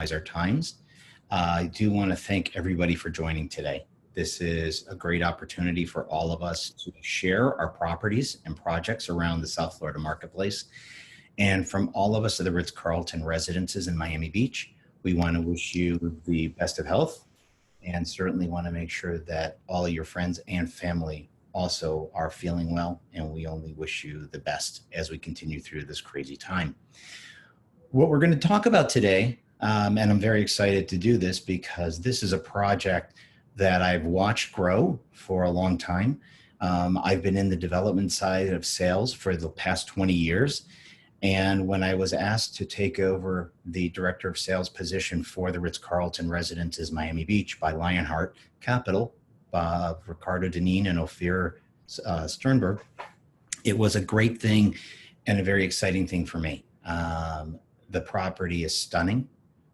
our times. I do want to thank everybody for joining today. This is a great opportunity for all of us to share our properties and projects around the South Florida marketplace. And from all of us at the Ritz-Carlton Residences in Miami Beach, we want to wish you the best of health and certainly want to make sure that all of your friends and family also are feeling well. And we only wish you the best as we continue through this crazy time. What we're going to talk about today, and I'm very excited to do this because this is a project that I've watched grow for a long time. I've been in the development side of sales for the past 20 years. And when I was asked to take over the director of sales position for the Ritz-Carlton Residences Miami Beach by Lionheart Capital, Ricardo Deneen and Ophir Sternberg, it was a great thing and a very exciting thing for me. The property is stunning.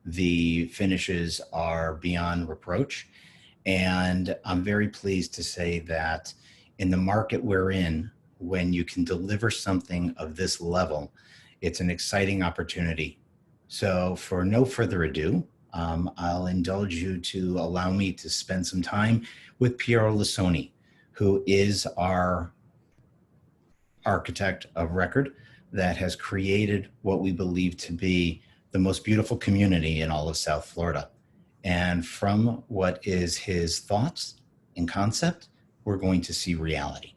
The finishes are beyond reproach. And I'm very pleased to say that in the market we're in, when you can deliver something of this level, it's an exciting opportunity. So for no further ado, I'll indulge you to allow me to spend some time with Piero Lissoni, who is our architect of record that has created what we believe to be the most beautiful community in all of South Florida. And from what is his thoughts and concept, we're going to see reality.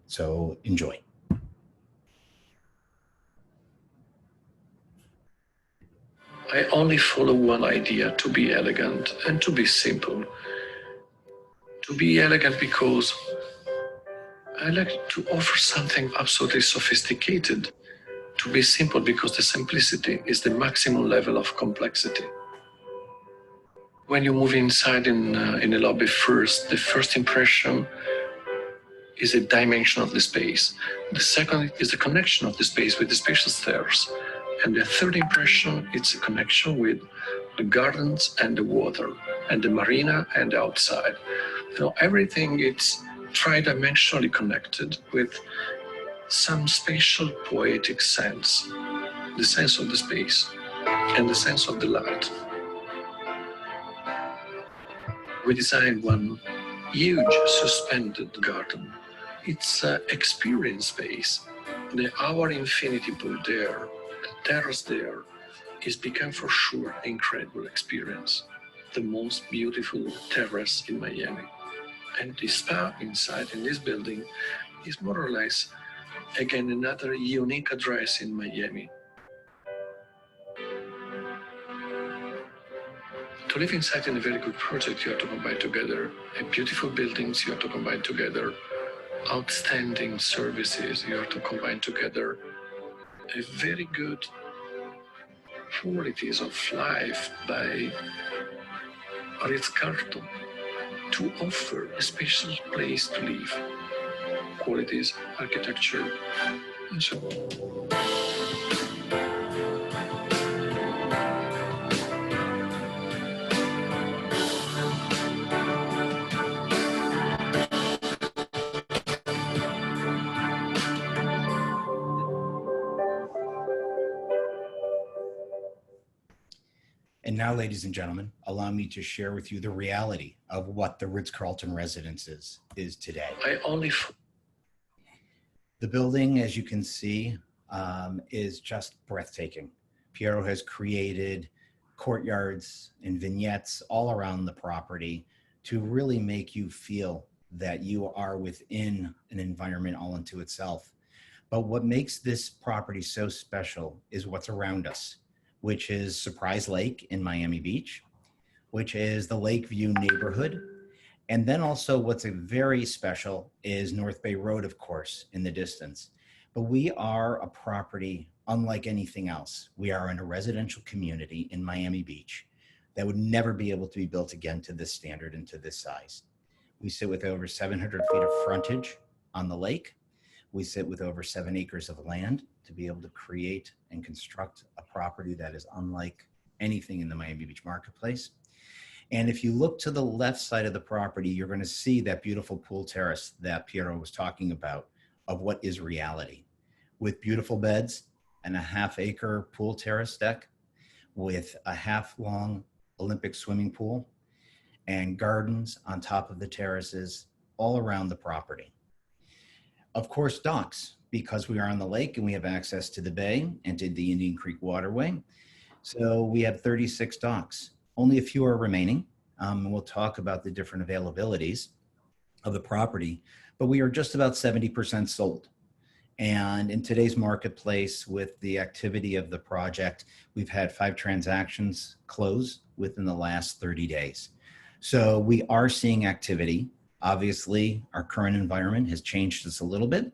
So enjoy. I only follow one idea: to be elegant and to be simple. To be elegant because I like to offer something absolutely sophisticated. To be simple because the simplicity is the maximum level of complexity. When you move inside in a lobby the first impression is a dimension of the space. The second is the connection of the space with the spacious stairs. And the third impression, it's a connection with the gardens and the water and the marina and the outside. Everything it's tridimensionally connected with some spatial poetic sense, the sense of the space and the sense of the light. We designed one huge suspended garden. It's an experience space. Our infinity pool there, the terrace there, is become for sure an incredible experience. The most beautiful terrace in Miami. And the spa inside in this building is more or less, again, another unique address in Miami. To live inside in a very good project, you have to combine together beautiful buildings, you have to combine together outstanding services, you have to combine together a very good qualities of life by Ritz-Carlton to offer a special place to live, qualities, architecture, and so on. And now, ladies and gentlemen, allow me to share with you the reality of what the Ritz-Carlton Residences is today. The building, as you can see, is just breathtaking. Piero has created courtyards and vignettes all around the property to really make you feel that you are within an environment all unto itself. But what makes this property so special is what's around us, which is Surprise Lake in Miami Beach, which is the Lakeview neighborhood. And then also what's very special is North Bay Road, of course, in the distance. But we are a property unlike anything else. We are in a residential community in Miami Beach that would never be able to be built again to this standard and to this size. We sit with over 700 feet of frontage on the lake. We sit with over 7 acres of land to be able to create and construct a property that is unlike anything in the Miami Beach marketplace. And if you look to the left side of the property, you're going to see that beautiful pool terrace that Piero was talking about of what is reality. With beautiful beds and a half-acre pool terrace deck, with a half-long Olympic swimming pool and gardens on top of the terraces all around the property. Of course, docks, because we are on the lake and we have access to the bay and to the Indian Creek waterway. So we have 36 docks. Only a few are remaining. And we'll talk about the different availabilities of the property, but we are just about 70% sold. And in today's marketplace, with the activity of the project, we've had 5 transactions close within the last 30 days. So we are seeing activity. Obviously, our current environment has changed us a little bit.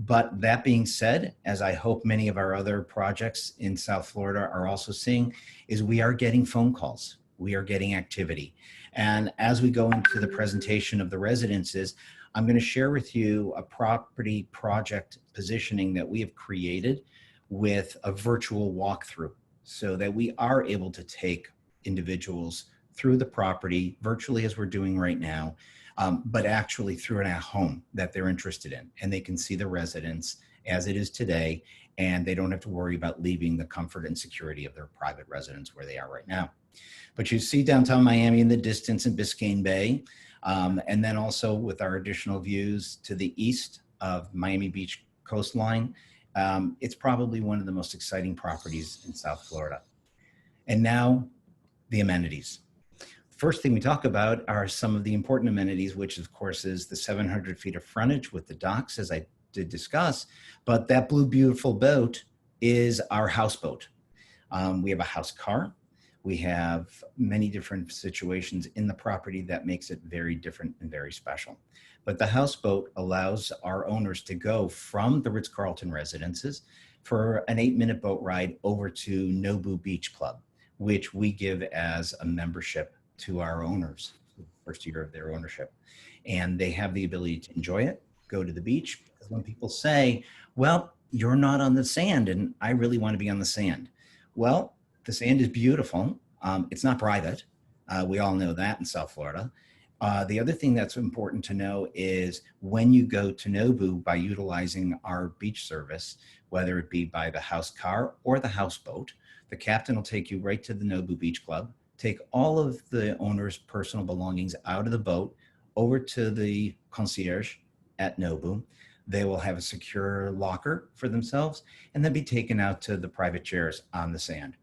But that being said, as I hope many of our other projects in South Florida are also seeing, is we are getting phone calls. We are getting activity. And as we go into the presentation of the residences, I'm going to share with you a property project positioning that we have created with a virtual walkthrough so that we are able to take individuals through the property virtually as we're doing right now, but actually through an at-home that they're interested in. And they can see the residence as it is today, and they don't have to worry about leaving the comfort and security of their private residence where they are right now. But you see downtown Miami in the distance in Biscayne Bay, and then also with our additional views to the east of Miami Beach coastline. It's probably one of the most exciting properties in South Florida. And now the amenities. First thing we talk about are some of the important amenities, which of course is the 700 feet of frontage with the docks, as I did discuss, but that blue beautiful boat is our houseboat. We have a house car. We have many different situations in the property that makes it very different and very special. But the houseboat allows our owners to go from the Ritz-Carlton residences for an 8-minute boat ride over to Nobu Beach Club, which we give as a membership to our owners for the first year of their ownership. And they have the ability to enjoy it, go to the beach. Because when people say, well, you're not on the sand and I really want to be on the sand. Well, the sand is beautiful. It's not private. We all know that in South Florida. The other thing that's important to know is when you go to Nobu by utilizing our beach service, whether it be by the house car or the houseboat, the captain will take you right to the Nobu Beach Club, take all of the owner's personal belongings out of the boat over to the concierge at Nobu. They will have a secure locker for themselves and then be taken out to the private chairs on the sand.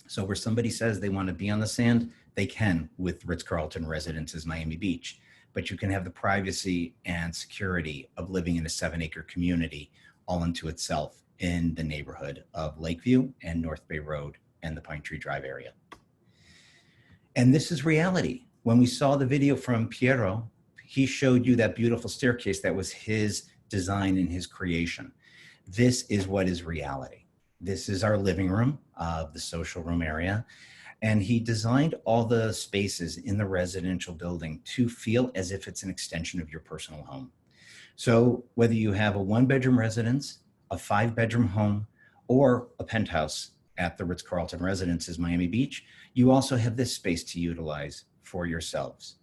So where somebody says they want to be on the sand, they can with Ritz-Carlton Residences Miami Beach, but you can have the privacy and security of living in a 7-acre community all unto itself in the neighborhood of Lakeview and North Bay Road and the Pine Tree Drive area. And this is reality. When we saw the video from Piero, he showed you that beautiful staircase that was his design and his creation. This is what is reality. This is our living room, the social room area. And he designed all the spaces in the residential building to feel as if it's an extension of your personal home. So whether you have a 1-bedroom residence, a 5-bedroom home, or a penthouse at the Ritz-Carlton Residences Miami Beach, you also have this space to utilize for yourselves.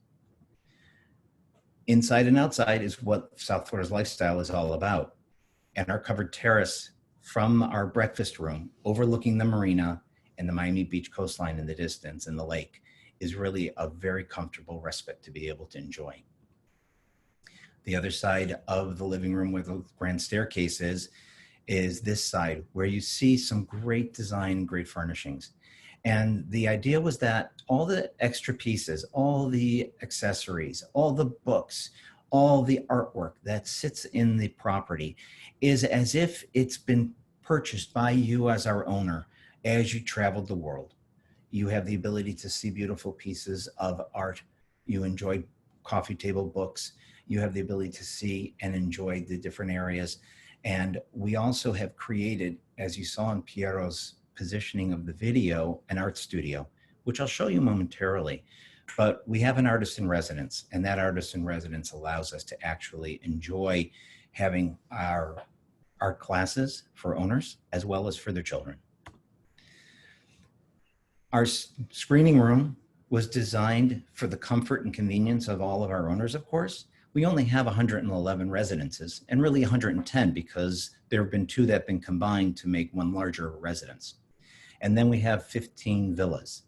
Inside and outside is what South Florida's lifestyle is all about. And our covered terrace from our breakfast room overlooking the marina and the Miami Beach coastline in the distance and the lake is really a very comfortable respite to be able to enjoy. The other side of the living room where the grand staircase is this side where you see some great design, great furnishings. And the idea was that all the extra pieces, all the accessories, all the books, all the artwork that sits in the property is as if it's been purchased by you as our owner as you traveled the world. You have the ability to see beautiful pieces of art. You enjoy coffee table books. You have the ability to see and enjoy the different areas. And we also have created, as you saw in Piero's positioning of the video, an art studio, which I'll show you momentarily. But we have an artist in residence, and that artist in residence allows us to actually enjoy having our art classes for owners as well as for their children. Our screening room was designed for the comfort and convenience of all of our owners, of course. We only have 111 residences, and really 110 because there have been 2 that have been combined to make one larger residence. And then we have 15 villas.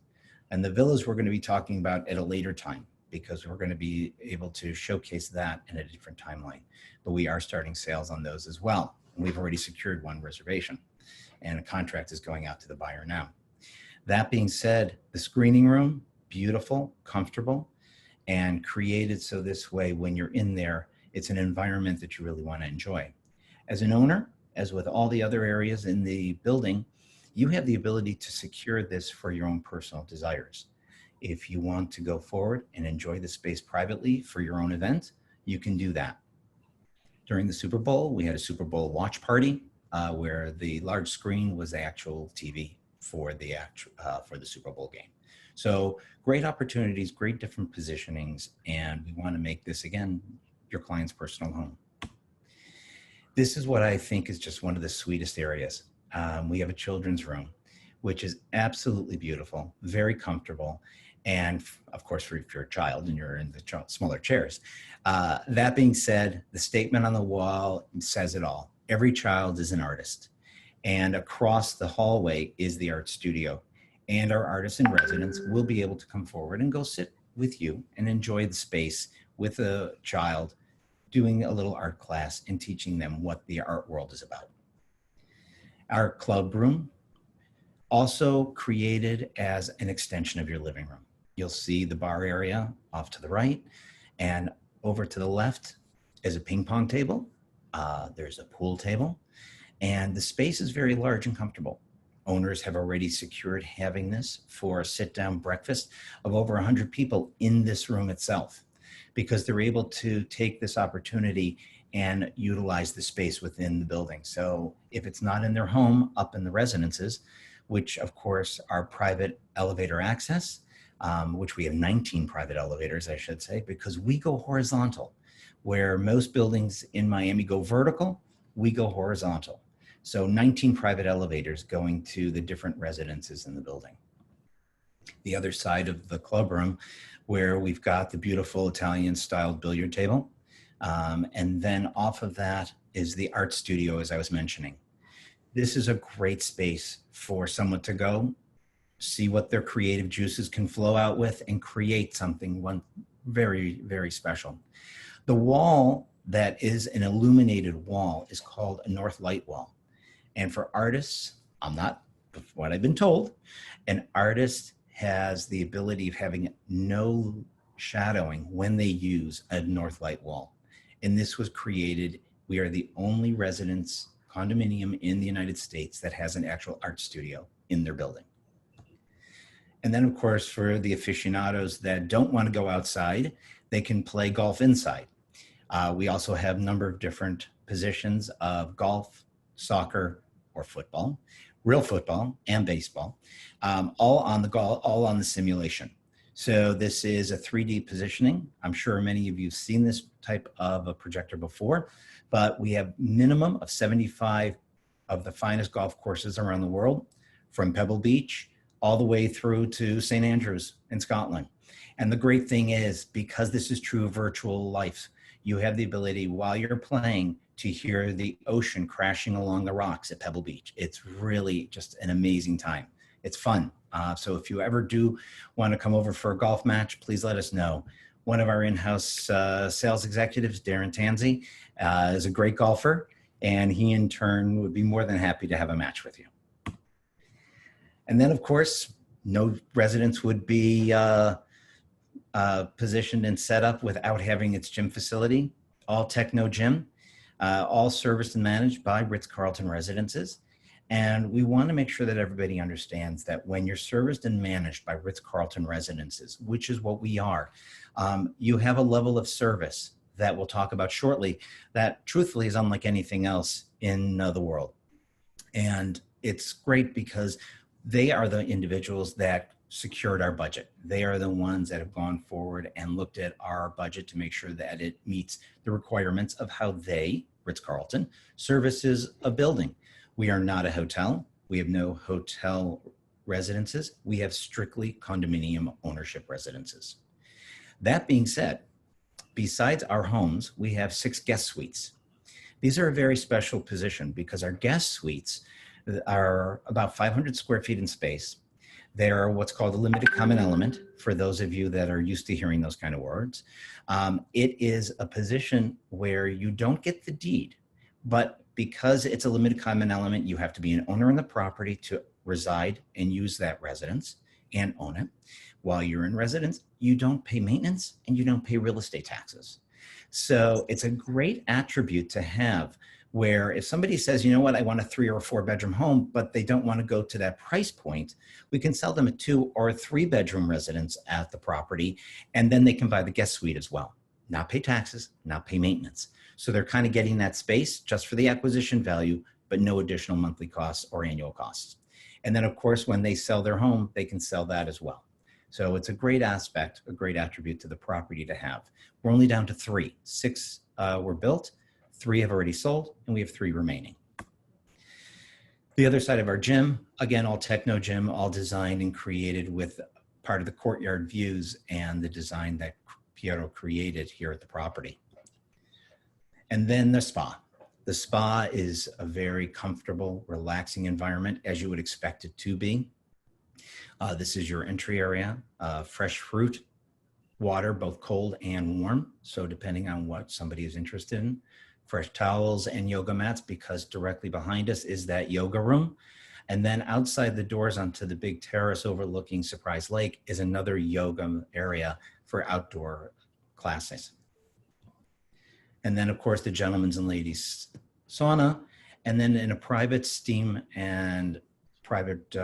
And the villas we're going to be talking about at a later time because we're going to be able to showcase that in a different timeline. But we are starting sales on those as well. And we've already secured one reservation and a contract is going out to the buyer now. That being said, the screening room, beautiful, comfortable, and created so this way when you're in there, it's an environment that you really want to enjoy. As an owner, as with all the other areas in the building, you have the ability to secure this for your own personal desires. If you want to go forward and enjoy the space privately for your own event, you can do that. During the Super Bowl, we had a Super Bowl watch party where the large screen was the actual TV for the Super Bowl game. So great opportunities, great different positionings, and we want to make this, again, your client's personal home. This is what I think is just one of the sweetest areas. We have a children's room, which is absolutely beautiful, very comfortable, and of course, for your child and you're in the smaller chairs. That being said, the statement on the wall says it all. Every child is an artist. And across the hallway is the art studio. And our artists in residence will be able to come forward and go sit with you and enjoy the space with a child, doing a little art class and teaching them what the art world is about. Our club room, also created as an extension of your living room. You'll see the bar area off to the right, and over to the left is a ping pong table. There's a pool table. And the space is very large and comfortable. Owners have already secured having this for a sit-down breakfast of over 100 people in this room itself, because they're able to take this opportunity and utilize the space within the building. So if it's not in their home, up in the residences, which of course are private elevator access, which we have 19 private elevators, I should say, because we go horizontal. Where most buildings in Miami go vertical, we go horizontal. So 19 private elevators going to the different residences in the building. The other side of the club room, where we've got the beautiful Italian styled billiard table. And then off of that is the art studio, as I was mentioning. This is a great space for someone to go see what their creative juices can flow out with and create something very, very special. The wall that is an illuminated wall is called a north light wall. And for artists, what I've been told, an artist has the ability of having no shadowing when they use a north light wall. And this was created, we are the only residence condominium in the United States that has an actual art studio in their building. And then of course, for the aficionados that don't want to go outside, they can play golf inside. We also have a number of different positions of golf, soccer, or football, real football and baseball, all on the simulation. So this is a 3D positioning. I'm sure many of you have seen this type of a projector before, but we have minimum of 75 of the finest golf courses around the world, from Pebble Beach all the way through to St. Andrews in Scotland. And the great thing is, because this is true virtual life, you have the ability while you're playing to hear the ocean crashing along the rocks at Pebble Beach. It's really just an amazing time. It's fun. So if you ever do want to come over for a golf match, please let us know. One of our in-house sales executives, Darren Tanzi, is a great golfer, and he in turn would be more than happy to have a match with you. And then of course, no residence would be positioned and set up without having its gym facility, all techno gym, all serviced and managed by Ritz-Carlton Residences. And we want to make sure that everybody understands that when you're serviced and managed by Ritz-Carlton Residences, which is what we are, you have a level of service that we'll talk about shortly that truthfully is unlike anything else in the world. And it's great because they are the individuals that secured our budget. They are the ones that have gone forward and looked at our budget to make sure that it meets the requirements of how they, Ritz-Carlton, services a building. We are not a hotel. We have no hotel residences. We have strictly condominium ownership residences. That being said, besides our homes, we have 6 guest suites. These are a very special position because our guest suites, are about 500 square feet in space. They're what's called a limited common element, for those of you that are used to hearing those kind of words. It is a position where you don't get the deed, but because it's a limited common element, you have to be an owner in the property to reside and use that residence and own it. While you're in residence, you don't pay maintenance and you don't pay real estate taxes. So it's a great attribute to have, where if somebody says, you know what, I want a 3 or a 4 bedroom home, but they don't want to go to that price point, we can sell them a 2 or a 3 bedroom residence at the property, and then they can buy the guest suite as well. Not pay taxes, not pay maintenance. So they're kind of getting that space just for the acquisition value, but no additional monthly costs or annual costs. And then of course, when they sell their home, they can sell that as well. So it's a great aspect, a great attribute to the property to have. We're only down to 3. 6 were built, 3 have already sold, and we have 3 remaining. The other side of our gym, again, all techno gym, all designed and created with part of the courtyard views and the design that Piero created here at the property. And then the spa. The spa is a very comfortable, relaxing environment, as you would expect it to be. This is your entry area, fresh fruit, water, both cold and warm. So depending on what somebody is interested in, fresh towels and yoga mats, because directly behind us is that yoga room. And then outside the doors onto the big terrace overlooking Surprise Lake is another yoga area for outdoor classes. And then of course the gentlemen's and ladies sauna, and then in a private steam and private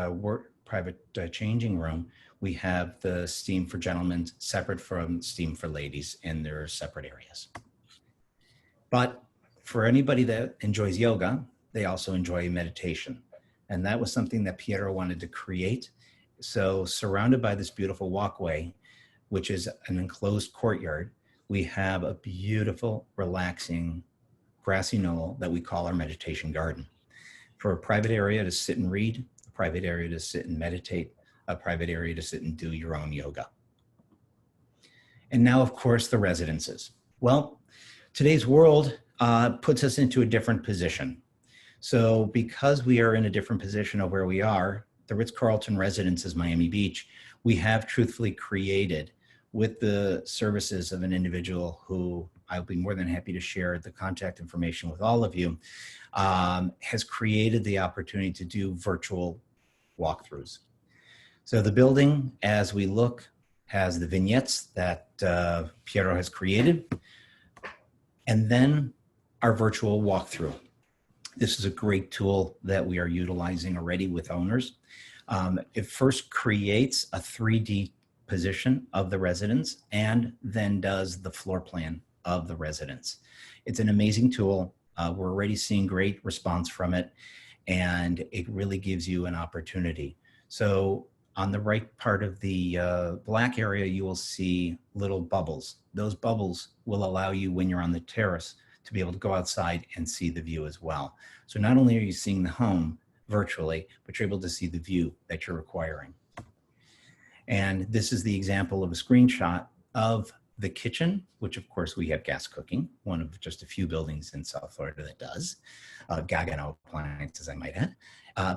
changing room, we have the steam for gentlemen separate from steam for ladies in their separate areas. But for anybody that enjoys yoga, they also enjoy meditation. And that was something that Piero wanted to create. So surrounded by this beautiful walkway, which is an enclosed courtyard, we have a beautiful, relaxing, grassy knoll that we call our meditation garden. For a private area to sit and read, a private area to sit and meditate, a private area to sit and do your own yoga. And now, of course, the residences. Well, today's world puts us into a different position. So because we are in a different position of where we are, the Ritz-Carlton Residences Miami Beach, we have truthfully created, with the services of an individual who I'll be more than happy to share the contact information with all of you, has created the opportunity to do virtual walkthroughs. So the building, as we look, has the vignettes that Piero has created, and then our virtual walkthrough. This is a great tool that we are utilizing already with owners. It first creates a 3D position of the residence and then does the floor plan of the residence. It's an amazing tool. We're already seeing great response from it, and it really gives you an opportunity. So on the right part of the black area, you will see little bubbles. Those bubbles will allow you, when you're on the terrace, to be able to go outside and see the view as well. So not only are you seeing the home virtually, but you're able to see the view that you're requiring. And this is the example of a screenshot of the kitchen, which of course we have gas cooking, one of just a few buildings in South Florida that does, Gagano appliances, I might add,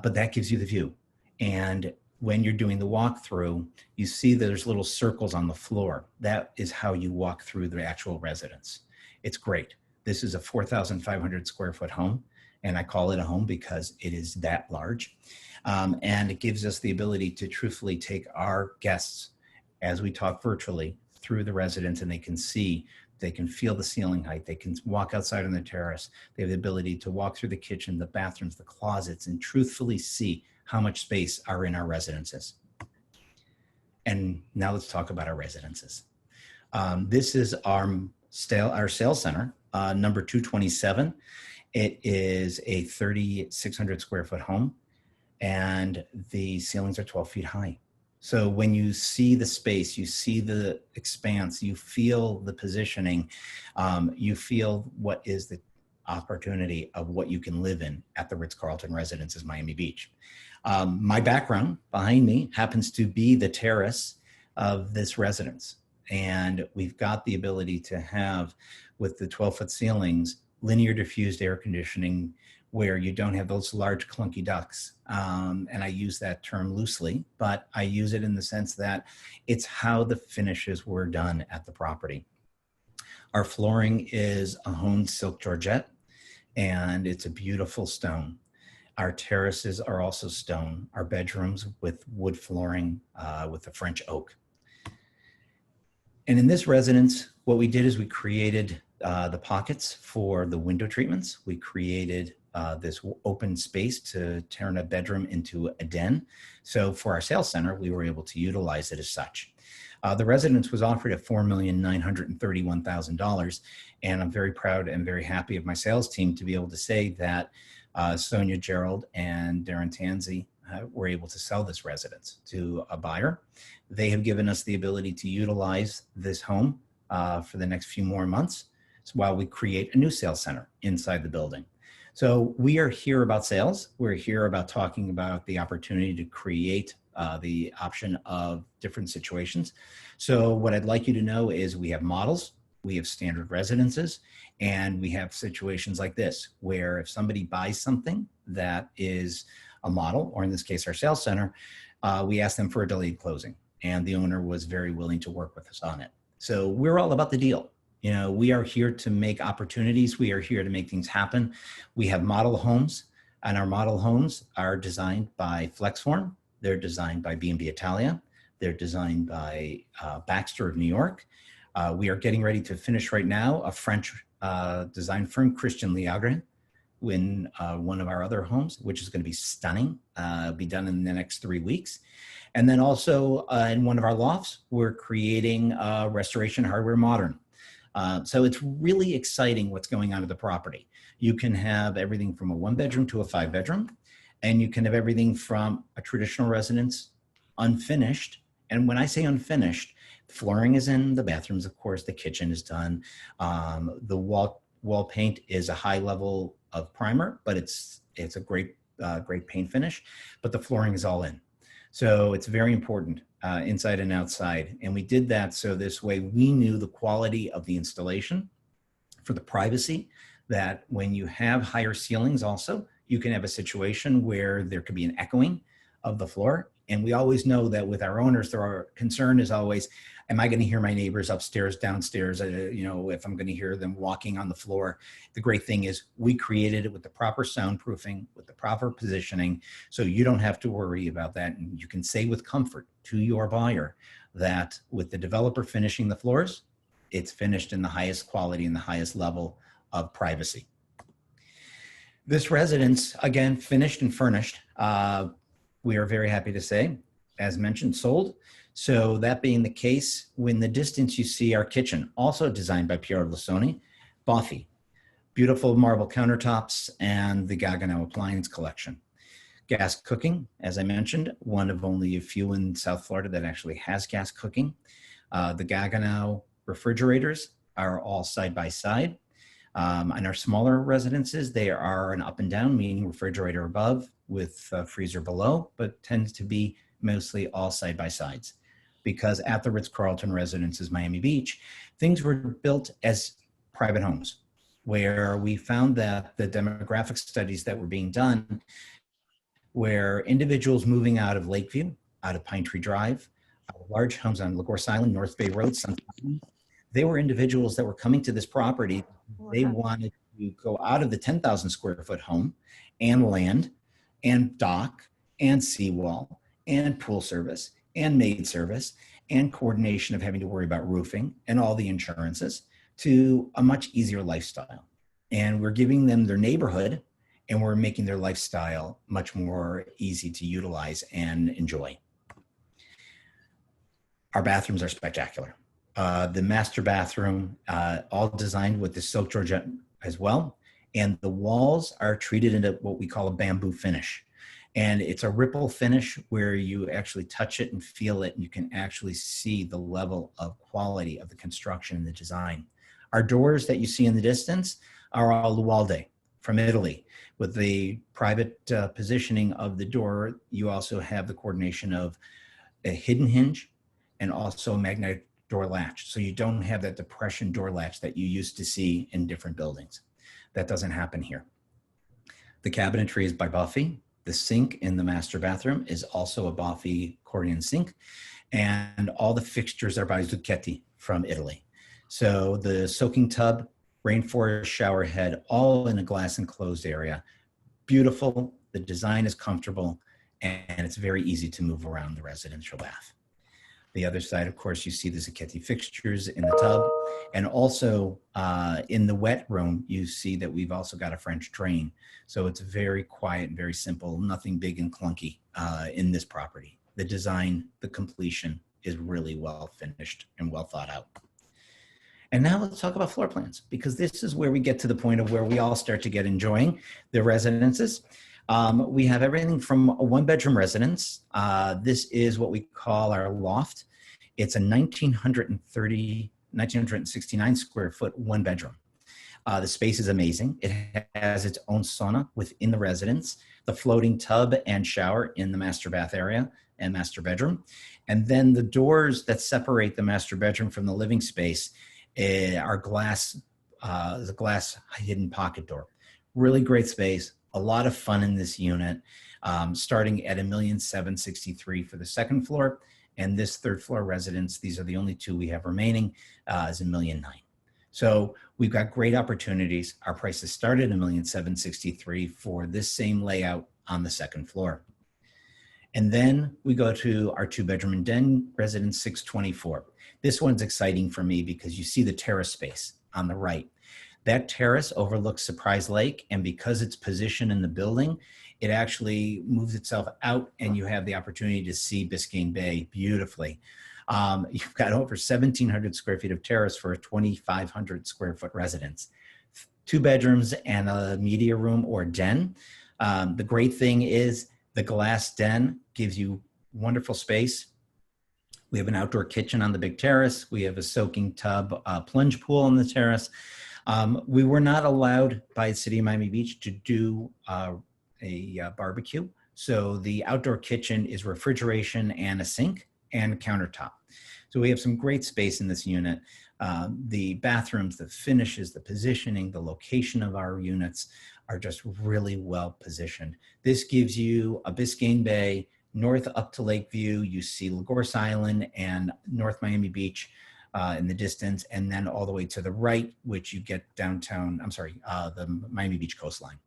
but that gives you the view. And when you're doing the walkthrough, you see there's little circles on the floor. That is how you walk through the actual residence. It's great. This is a 4,500 square foot home, and I call it a home because it is that large. And it gives us the ability to truthfully take our guests, as we talk virtually, through the residence, and they can see, they can feel the ceiling height, they can walk outside on the terrace, they have the ability to walk through the kitchen, the bathrooms, the closets, and truthfully see how much space are in our residences. And now let's talk about our residences. This is our sales center, number 227. It is a 3,600 square foot home, and the ceilings are 12 feet high. So when you see the space, you see the expanse, you feel the positioning, you feel what is the opportunity of what you can live in at the Ritz-Carlton Residences Miami Beach. My background behind me happens to be the terrace of this residence. And we've got the ability to have, with the 12-foot ceilings, linear diffused air conditioning where you don't have those large clunky ducts. And I use that term loosely, but I use it in the sense that it's how the finishes were done at the property. Our flooring is a honed silk georgette, and it's a beautiful stone. Our terraces are also stone. Our bedrooms with wood flooring with the French oak. And in this residence, what we did is we created the pockets for the window treatments. We created this open space to turn a bedroom into a den. So for our sales center, we were able to utilize it as such. The residence was offered at $4,931,000. And I'm very proud and very happy of my sales team to be able to say that Sonia Gerald and Darren Tanzi were able to sell this residence to a buyer. They have given us the ability to utilize this home for the next few more months while we create a new sales center inside the building. So we are here about sales. We're here about talking about the opportunity to create the option of different situations. So what I'd like you to know is we have models, we have standard residences, and we have situations like this, where if somebody buys something that is a model, or in this case, our sales center, we ask them for a delayed closing, and the owner was very willing to work with us on it. So we're all about the deal. You know, we are here to make opportunities. We are here to make things happen. We have model homes, and our model homes are designed by Flexform. They're designed by B&B Italia. They're designed by Baxter of New York. We are getting ready to finish right now a French design firm, Christian Liagre, in one of our other homes, which is going to be stunning, be done in the next 3 weeks. And then also in one of our lofts, we're creating Restoration Hardware Modern. So it's really exciting what's going on at the property. You can have everything from a 1-bedroom to a 5-bedroom, and you can have everything from a traditional residence, unfinished. And when I say unfinished, flooring is in the bathrooms, of course, the kitchen is done. The wall paint is a high level of primer, but it's a great paint finish, but the flooring is all in. So it's very important inside and outside. And we did that so this way we knew the quality of the installation for the privacy, that when you have higher ceilings also, you can have a situation where there could be an echoing of the floor. And we always know that with our owners, our concern is always, am I going to hear my neighbors upstairs, downstairs, you know, if I'm going to hear them walking on the floor. The great thing is we created it with the proper soundproofing, with the proper positioning, so you don't have to worry about that. And you can say with comfort to your buyer that with the developer finishing the floors, it's finished in the highest quality and the highest level of privacy. This residence, again, finished and furnished. We are very happy to say, as mentioned, sold. So that being the case, when the distance you see our kitchen, also designed by Piero Lasoni, Boffy, beautiful marble countertops, and the Gaggenau appliance collection. Gas cooking, as I mentioned, one of only a few in South Florida that actually has gas cooking. The Gaggenau refrigerators are all side by side. In our smaller residences, they are an up and down, meaning refrigerator above with freezer below, but tends to be mostly all side by sides. Because at the Ritz-Carlton Residences Miami Beach, things were built as private homes, where we found that the demographic studies that were being done, where individuals moving out of Lakeview, out of Pine Tree Drive, out of large homes on Lagos Island, North Bay Road, Sunshine, they were individuals that were coming to this property. They wanted to go out of the 10,000 square foot home and land and dock and seawall and pool service and maid service and coordination of having to worry about roofing and all the insurances to a much easier lifestyle. And we're giving them their neighborhood, and we're making their lifestyle much more easy to utilize and enjoy. Our bathrooms are spectacular. The master bathroom, all designed with the silk georgette as well. And the walls are treated into what we call a bamboo finish. And it's a ripple finish where you actually touch it and feel it, and you can actually see the level of quality of the construction and the design. Our doors that you see in the distance are all Lualde from Italy. With the private positioning of the door, you also have the coordination of a hidden hinge and also a magnetic door latch. So you don't have that depression door latch that you used to see in different buildings. That doesn't happen here. The cabinetry is by Buffy. The sink in the master bathroom is also a Buffy Corian sink. And all the fixtures are by Zucchetti from Italy. So the soaking tub, rainforest shower head, all in a glass enclosed area. Beautiful. The design is comfortable, and it's very easy to move around the residential bath. The other side, of course, you see the Zucchetti fixtures in the tub. And also in the wet room, you see that we've also got a French drain. So it's very quiet and very simple, nothing big and clunky in this property. The design, the completion is really well finished and well thought out. And now let's talk about floor plans, because this is where we get to the point of where we all start to get enjoying the residences. We have everything from a one-bedroom residence. This is what we call our loft. It's a 1969 square foot one bedroom. The space is amazing. It has its own sauna within the residence, the floating tub and shower in the master bath area and master bedroom. And then the doors that separate the master bedroom from the living space are glass, the glass hidden pocket door. Really great space. A lot of fun in this unit, starting at $1,763,000 for the second floor. And this third floor residence, these are the only two we have remaining, is $1,009,000. So we've got great opportunities. Our prices started at $1,763,000 for this same layout on the second floor. And then we go to our 2-bedroom and den residence 624. This one's exciting for me because you see the terrace space on the right. That terrace overlooks Surprise Lake, and because it's positioned in the building, it actually moves itself out and you have the opportunity to see Biscayne Bay beautifully. You've got over 1,700 square feet of terrace for a 2,500 square foot residence. 2 bedrooms and a media room or den. The great thing is the glass den gives you wonderful space. We have an outdoor kitchen on the big terrace. We have a soaking tub, plunge pool on the terrace. We were not allowed by the city of Miami Beach to do a barbecue. So the outdoor kitchen is refrigeration and a sink and a countertop. So we have some great space in this unit. The bathrooms, the finishes, the positioning, the location of our units are just really well positioned. This gives you a Biscayne Bay, north up to Lakeview. You see Lagos Island and North Miami Beach in the distance, and then all the way to the right, which you get downtown, the Miami Beach coastline.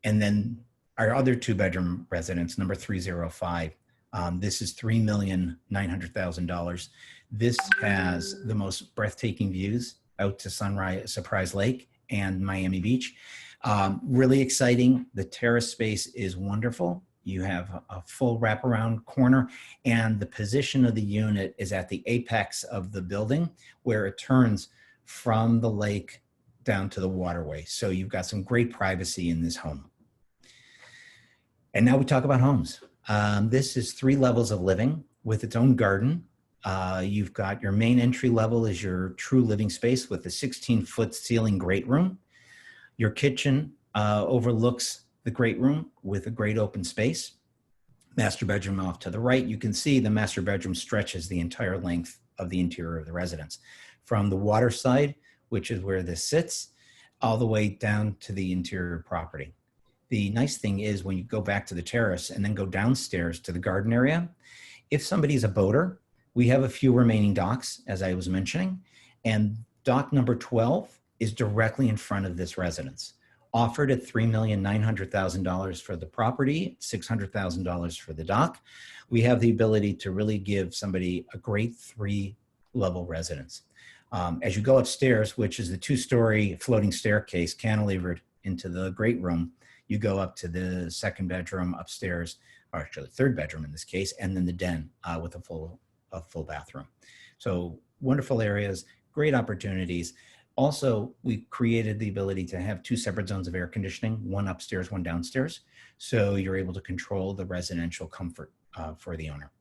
And then our other 2-bedroom residence, number 305, this is $3,900,000. This has the most breathtaking views out to Surprise Lake and Miami Beach. Really exciting. The terrace space is wonderful. You have a full wraparound corner, and the position of the unit is at the apex of the building where it turns from the lake down to the waterway. So you've got some great privacy in this home. And now we talk about homes. This is 3 levels of living with its own garden. You've got your main entry level is your true living space with a 16-foot ceiling great room. Your kitchen overlooks the great room with a great open space. Master bedroom off to the right. You can see the master bedroom stretches the entire length of the interior of the residence, from the water side, which is where this sits, all the way down to the interior property. The nice thing is when you go back to the terrace and then go downstairs to the garden area, if somebody's a boater, we have a few remaining docks, as I was mentioning, and dock number 12 is directly in front of this residence. Offered at $3,900,000 for the property, $600,000 for the dock. We have the ability to really give somebody a great 3-level residence. As you go upstairs, which is the 2-story floating staircase cantilevered into the great room, you go up to the 2nd bedroom upstairs, or actually 3rd bedroom in this case, and then the den with a full bathroom. So wonderful areas, great opportunities. Also, we created the ability to have 2 separate zones of air conditioning, one upstairs, one downstairs. So you're able to control the residential comfort for the owner.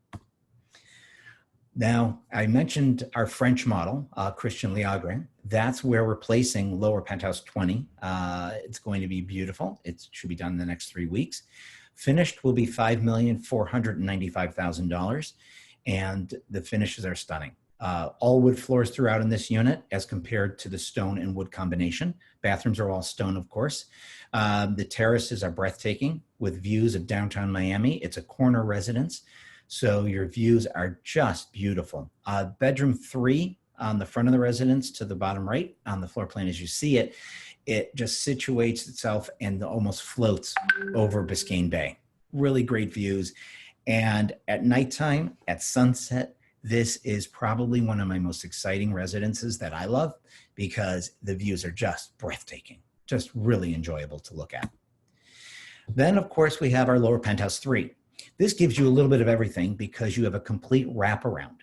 Now, I mentioned our French model, Christian Liagre. That's where we're placing Lower Penthouse 20. It's going to be beautiful. It should be done in the next 3 weeks. Finished will be $5,495,000, and the finishes are stunning. All wood floors throughout in this unit as compared to the stone and wood combination. Bathrooms are all stone, of course. The terraces are breathtaking with views of downtown Miami. It's a corner residence, so your views are just beautiful. Bedroom 3 on the front of the residence to the bottom right on the floor plan as you see it, it just situates itself and almost floats over Biscayne Bay. Really great views. And at nighttime, at sunset, this is probably one of my most exciting residences that I love because the views are just breathtaking, just really enjoyable to look at. Then, of course, we have our lower penthouse 3. This gives you a little bit of everything because you have a complete wraparound.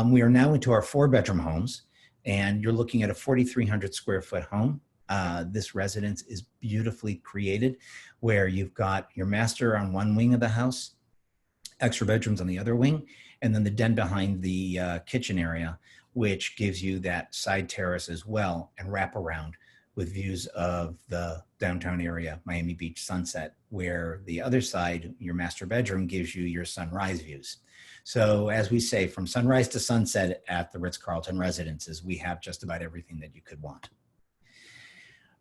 We are now into our 4-bedroom homes, and you're looking at a 4,300 square foot home. This residence is beautifully created where you've got your master on one wing of the house, extra bedrooms on the other wing, and then the den behind the kitchen area, which gives you that side terrace as well and wrap around with views of the downtown area, Miami Beach sunset, where the other side, your master bedroom, gives you your sunrise views. So as we say, from sunrise to sunset at the Ritz-Carlton Residences, we have just about everything that you could want.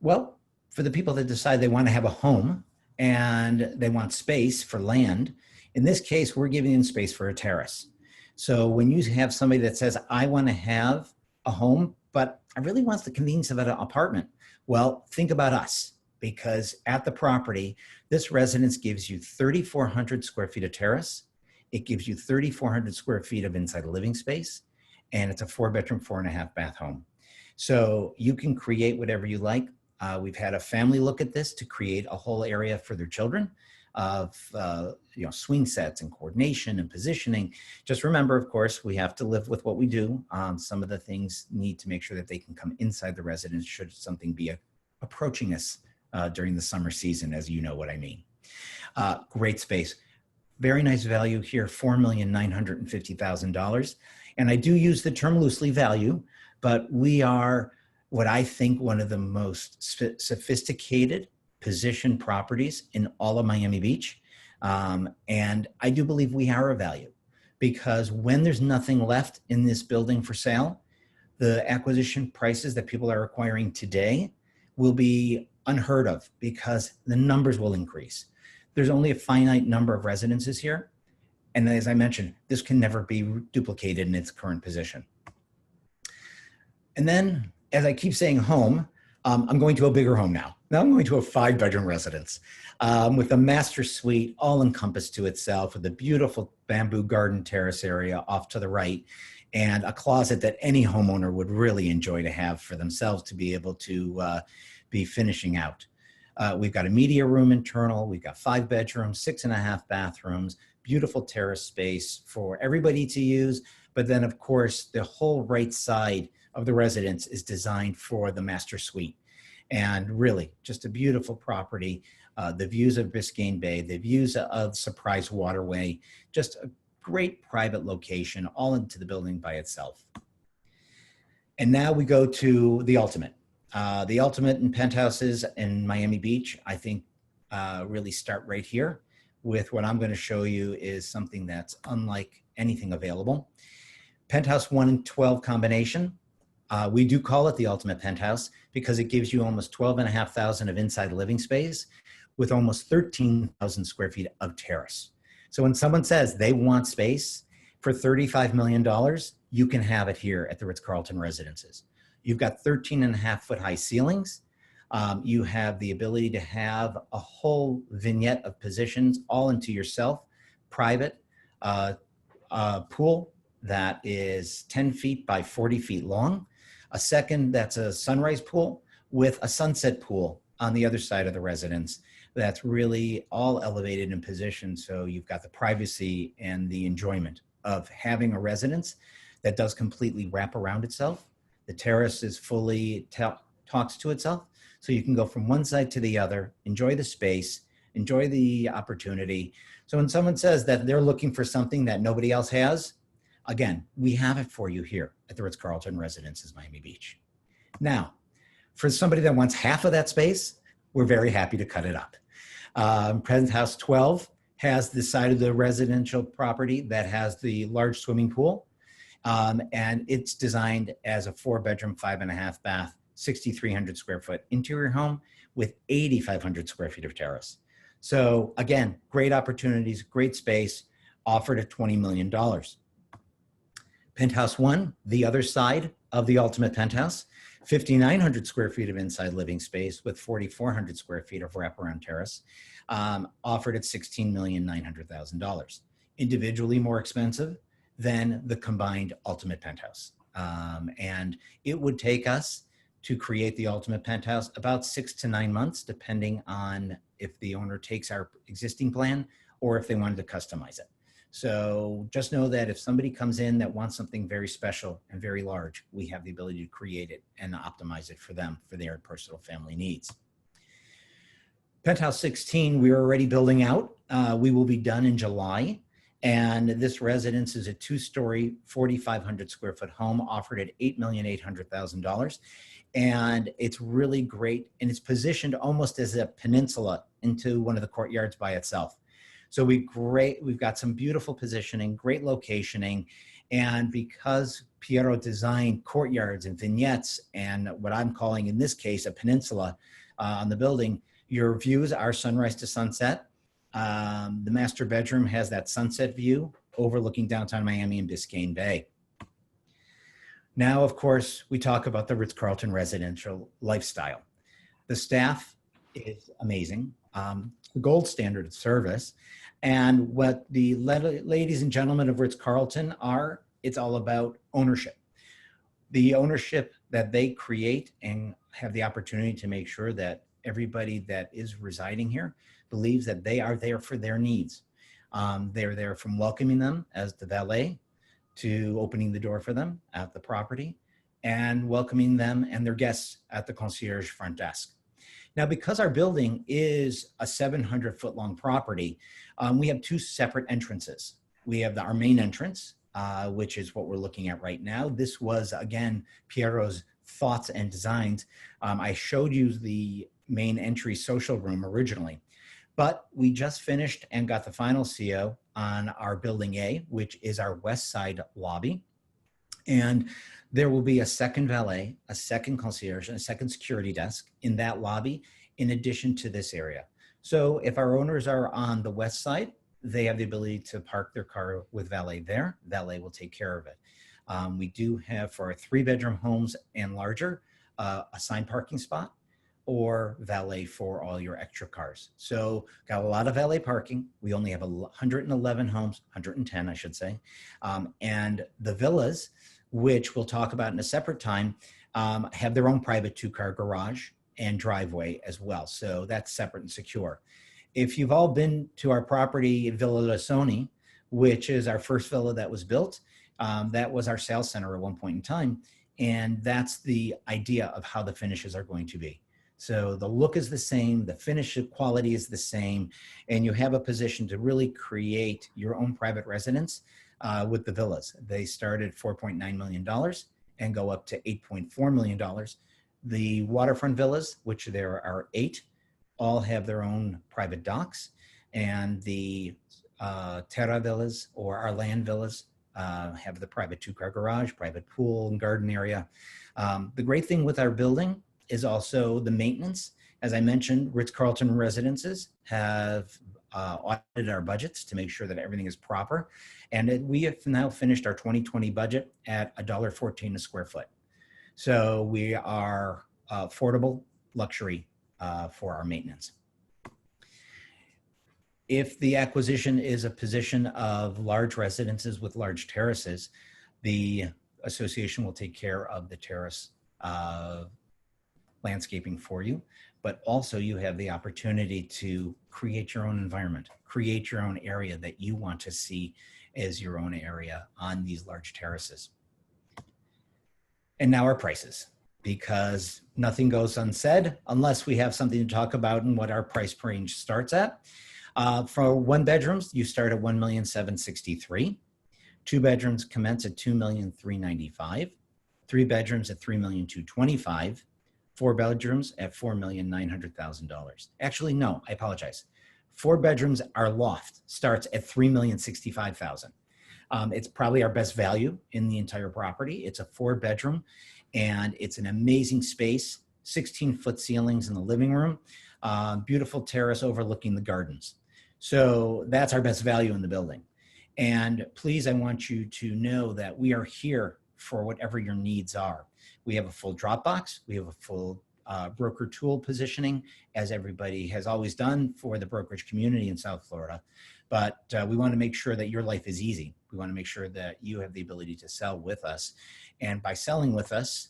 Well, for the people that decide they want to have a home and they want space for land, in this case, we're giving them space for a terrace. So when you have somebody that says, I want to have a home, but I really want the convenience of an apartment, well, think about us, because at the property, this residence gives you 3,400 square feet of terrace. It gives you 3,400 square feet of inside living space, and it's a 4-bedroom, 4.5-bath home. So you can create whatever you like. We've had a family look at this to create a whole area for their children of swing sets and coordination and positioning. Just remember, of course, we have to live with what we do. Some of the things need to make sure that they can come inside the residence should something be approaching us during the summer season, as you know what I mean. Great space. Very nice value here, $4,950,000. And I do use the term loosely value, but we are what I think one of the most sophisticated position properties in all of Miami Beach. And I do believe we are a value because when there's nothing left in this building for sale, the acquisition prices that people are acquiring today will be unheard of because the numbers will increase. There's only a finite number of residences here. And as I mentioned, this can never be duplicated in its current position. And then, as I keep saying home, I'm going to a bigger home now. Now I'm going to a 5-bedroom residence with a master suite all encompassed to itself with a beautiful bamboo garden terrace area off to the right and a closet that any homeowner would really enjoy to have for themselves to be able to be finishing out. We've got a media room internal. We've got 5 bedrooms, 6.5 bathrooms, beautiful terrace space for everybody to use. But then, of course, the whole right side of the residence is designed for the master suite. And really, just a beautiful property. The views of Biscayne Bay, the views of Surprise Waterway, just a great private location, all into the building by itself. And now we go to the ultimate. The ultimate in penthouses in Miami Beach, I think really start right here with what I'm going to show you is something that's unlike anything available. Penthouse 1 and 12 combination. We do call it the ultimate penthouse because it gives you almost 12,500 of inside living space with almost 13,000 square feet of terrace. So when someone says they want space for $35 million, you can have it here at the Ritz-Carlton Residences. You've got 13.5-foot high ceilings. You have the ability to have a whole vignette of positions all into yourself, private pool that is 10 feet by 40 feet long. A second that's a sunrise pool with a sunset pool on the other side of the residence that's really all elevated in position. So you've got the privacy and the enjoyment of having a residence that does completely wrap around itself. The terrace is fully talks to itself. So you can go from one side to the other, enjoy the space, enjoy the opportunity. So when someone says that they're looking for something that nobody else has, again, we have it for you here at the Ritz-Carlton Residences, Miami Beach. Now, for somebody that wants half of that space, we're very happy to cut it up. Penthouse 12 has the side of the residential property that has the large swimming pool. And it's designed as a 4-bedroom, 5.5 bath, 6,300 square foot interior home with 8,500 square feet of terrace. So again, great opportunities, great space, offered at $20 million. Penthouse One, the other side of the ultimate penthouse, 5,900 square feet of inside living space with 4,400 square feet of wraparound terrace, offered at $16,900,000. Individually more expensive than the combined ultimate penthouse. And it would take us to create the ultimate penthouse about 6 to 9 months, depending on if the owner takes our existing plan or if they wanted to customize it. So just know that if somebody comes in that wants something very special and very large, we have the ability to create it and optimize it for them, for their personal family needs. Penthouse 16, we're already building out. We will be done in July. And this residence is a 2-story, 4,500 square foot home offered at $8,800,000. And it's really great. And it's positioned almost as a peninsula into one of the courtyards by itself. So we've got some beautiful positioning, great locationing. And because Piero designed courtyards and vignettes and what I'm calling in this case, a peninsula on the building, your views are sunrise to sunset. The master bedroom has that sunset view overlooking downtown Miami and Biscayne Bay. Now, of course, we talk about the Ritz-Carlton residential lifestyle. The staff is amazing, the gold standard of service. And what the ladies and gentlemen of Ritz-Carlton are, it's all about ownership. The ownership that they create and have the opportunity to make sure that everybody that is residing here believes that they are there for their needs. They're there from welcoming them as the valet to opening the door for them at the property and welcoming them and their guests at the concierge front desk. Now, because our building is a 700-foot long property, we have 2 separate entrances. We have our main entrance, which is what we're looking at right now. This was, again, Piero's thoughts and designs. I showed you the main entry social room originally, but we just finished and got the final CO on our building A, which is our west side lobby. And there will be a second valet, a second concierge, and a second security desk in that lobby, in addition to this area. So if our owners are on the west side, they have the ability to park their car with valet there. Valet will take care of it. We do have, for our 3-bedroom homes and larger, assigned parking spot or valet for all your extra cars. So got a lot of valet parking. We only have 111 homes, 110, I should say. And the villas, which we'll talk about in a separate time, have their own private 2-car garage and driveway as well. So that's separate and secure. If you've all been to our property, Villa Lissoni, which is our first villa that was built, that was our sales center at one point in time. And that's the idea of how the finishes are going to be. So the look is the same, the finish quality is the same, and you have a position to really create your own private residence with the villas. They start at $4.9 million and go up to $8.4 million. The waterfront villas, which there are 8, all have their own private docks, and the Terra villas or our land villas have the private 2-car garage, private pool and garden area. The great thing with our building is also the maintenance. As I mentioned, Ritz-Carlton residences have audited our budgets to make sure that everything is proper. And we have now finished our 2020 budget at $1.14 a square foot. So we are affordable luxury for our maintenance. If the acquisition is a position of large residences with large terraces, the association will take care of the terrace landscaping for you, but also you have the opportunity to create your own environment, create your own area that you want to see as your own area on these large terraces. And now our prices, because nothing goes unsaid unless we have something to talk about and what our price range starts at. For 1-bedrooms, you start at $1,763,000. 2 bedrooms commence at $2,395,000. 3 bedrooms at $3,225,000. 4 bedrooms at $4,900,000. Actually, no, I apologize. 4 bedrooms, our loft starts at $3,065,000. It's probably our best value in the entire property. It's a 4-bedroom and it's an amazing space, 16-foot ceilings in the living room, beautiful terrace overlooking the gardens. So that's our best value in the building. And please, I want you to know that we are here for whatever your needs are. We have a full Dropbox. We have a full broker tool positioning, as everybody has always done for the brokerage community in South Florida. But we want to make sure that your life is easy. We want to make sure that you have the ability to sell with us. And by selling with us,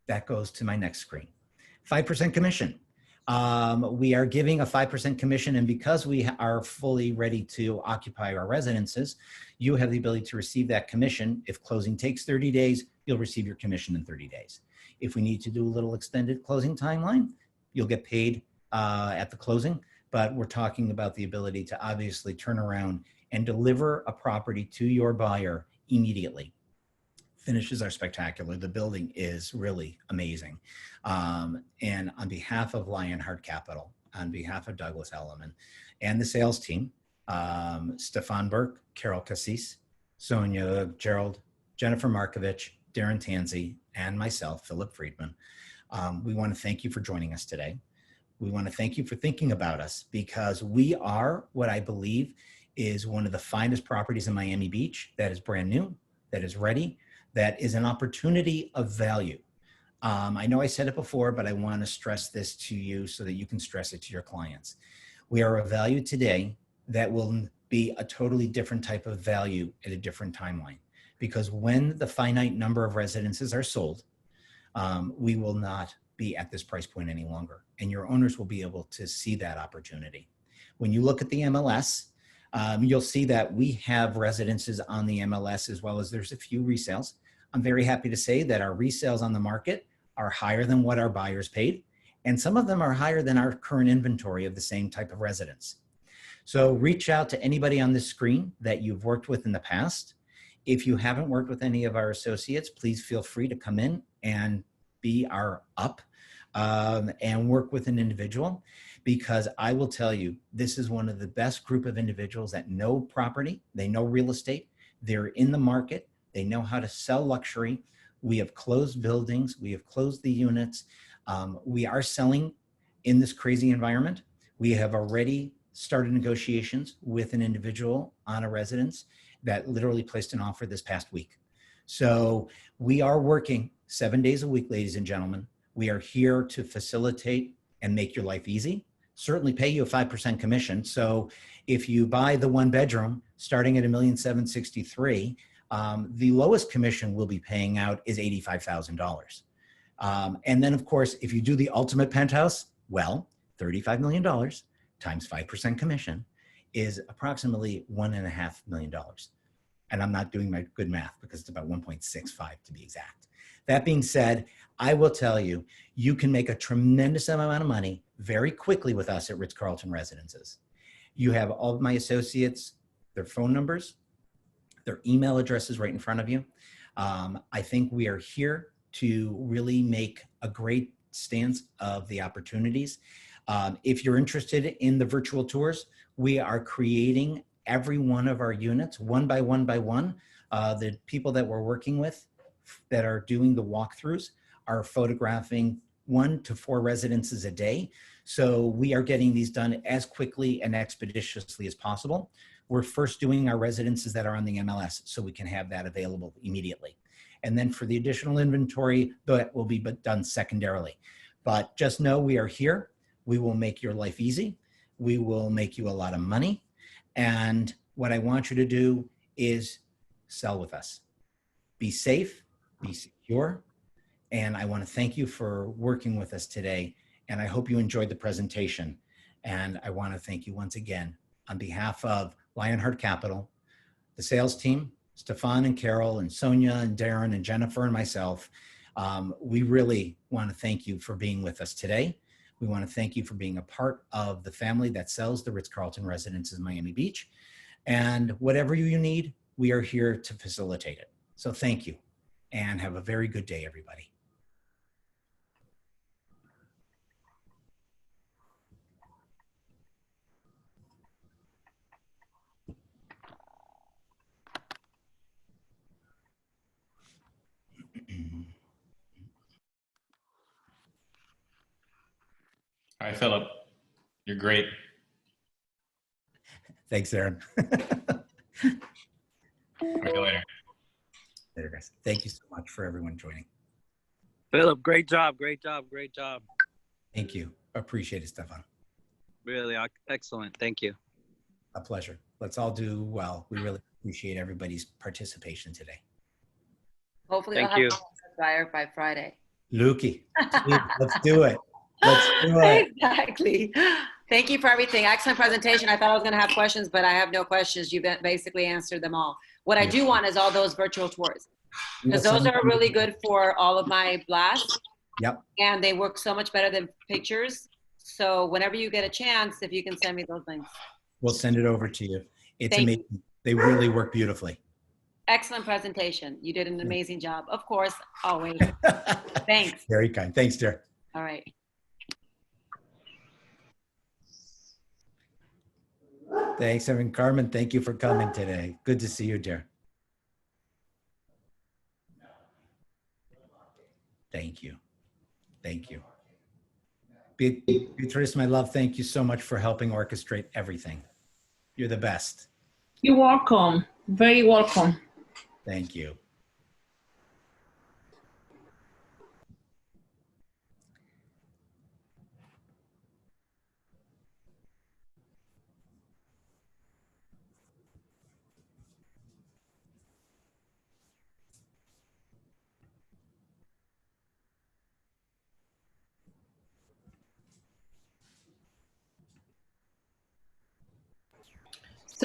that goes to my next screen. 5% commission. We are giving a 5% commission, and because we are fully ready to occupy our residences, you have the ability to receive that commission. If closing takes 30 days, you'll receive your commission in 30 days. If we need to do a little extended closing timeline, you'll get paid at the closing, but we're talking about the ability to obviously turn around and deliver a property to your buyer immediately. Finishes are spectacular. The building is really amazing. And on behalf of Lionheart Capital, on behalf of Douglas Elliman and the sales team, Stefan Burke, Carol Cassis, Sonia Gerald, Jennifer Markovich, Darren Tanzi, and myself, Philip Friedman, we want to thank you for joining us today. We want to thank you for thinking about us, because we are what I believe is one of the finest properties in Miami Beach that is brand new, that is ready, that is an opportunity of value. I know I said it before, but I want to stress this to you so that you can stress it to your clients. We are a value today that will be a totally different type of value at a different timeline, because when the finite number of residences are sold, we will not be at this price point any longer, and your owners will be able to see that opportunity. When you look at the MLS, you'll see that we have residences on the MLS, as well as there's a few resales. I'm very happy to say that our resales on the market are higher than what our buyers paid, and some of them are higher than our current inventory of the same type of residence. So reach out to anybody on this screen that you've worked with in the past. If you haven't worked with any of our associates, please feel free to come in and be our up and work with an individual, because I will tell you, this is one of the best group of individuals that know property, they know real estate, they're in the market, they know how to sell luxury. We have closed buildings, we have closed the units. We are selling in this crazy environment. We have already started negotiations with an individual on a residence that literally placed an offer this past week. So we are working 7 days a week, ladies and gentlemen. We are here to facilitate and make your life easy. Certainly pay you a 5% commission. So if you buy the 1-bedroom starting at $1,763,000, the lowest commission we'll be paying out is $85,000. And then of course, if you do the ultimate penthouse, well, $35 million times 5% commission is approximately $1.5 million. And I'm not doing my good math because it's about 1.65 to be exact. That being said, I will tell you, you can make a tremendous amount of money very quickly with us at Ritz-Carlton Residences. You have all of my associates, their phone numbers, their email addresses right in front of you. I think we are here to really make a great stance of the opportunities. If you're interested in the virtual tours, we are creating every one of our units one by one by one. The people that we're working with that are doing the walkthroughs are photographing 1 to 4 residences a day. So we are getting these done as quickly and expeditiously as possible. We're first doing our residences that are on the MLS so we can have that available immediately. And then for the additional inventory, that will be done secondarily. But just know we are here. We will make your life easy. We will make you a lot of money. And what I want you to do is sell with us. Be safe, be secure. And I want to thank you for working with us today. And I hope you enjoyed the presentation. And I want to thank you once again on behalf of Lionheart Capital, the sales team, Stefan and Carol and Sonia and Darren and Jennifer and myself. We really want to thank you for being with us today. We want to thank you for being a part of the family that sells the Ritz-Carlton Residences in Miami Beach. And whatever you need, we are here to facilitate it. So thank you and have a very good day, everybody. Hi, Philip. You're great. Thanks, Aaron. Talk to you later. Later, guys. Thank you so much for everyone joining. Philip, great job, great job, great job. Thank you. Appreciate it, Stefan. Really excellent. Thank you. A pleasure. Let's all do well. We really appreciate everybody's participation today. Hopefully Thank I'll you. have a flyer by Friday. Lukey, let's do it. Let's do it. Exactly. Thank you for everything. Excellent presentation. I thought I was going to have questions, but I have no questions. You basically answered them all. What I do want is all those virtual tours, because those are really good for all of my blasts. Yep. And they work so much better than pictures. So whenever you get a chance, if you can send me those links. We'll send it over to you. It's Thank amazing. They really work beautifully. Excellent presentation. You did an amazing job. Of course, always. Thanks. Very kind. Thanks, dear. All right. Thanks, Evan. Carmen, thank you for coming today. Good to see you, dear. Thank you. Thank you. Beatrice, my love, thank you so much for helping orchestrate everything. You're the best. You're welcome. Very welcome. Thank you.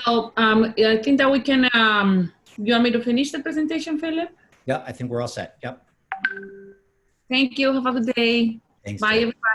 So I think that we can, you want me to finish the presentation, Philip? Yeah, I think we're all set. Yep. Thank you. Have a good day. Thanks. Bye, dear. everybody.